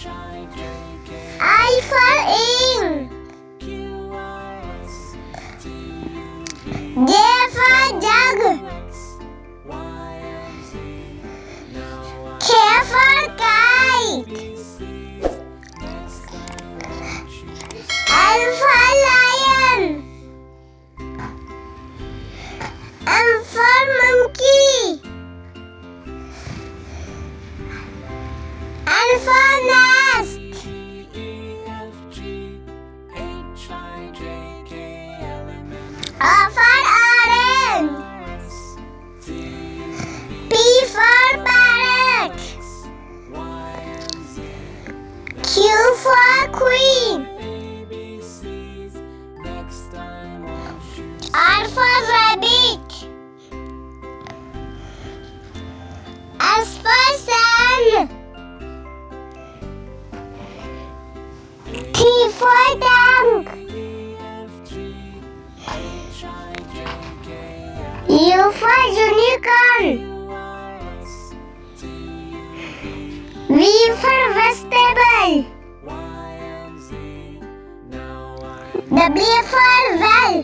I for ink. J for jug. K for kite. L for lion. M for monkey. N for nest. O for orange. P for parrot. Q for queen. R for rabbit. S for sun. T for tank. U for unicorn. V for vegetable. W for well.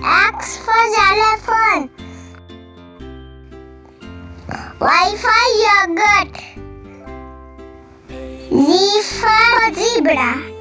X for xylophone. Y for yogurt. Z for zebra.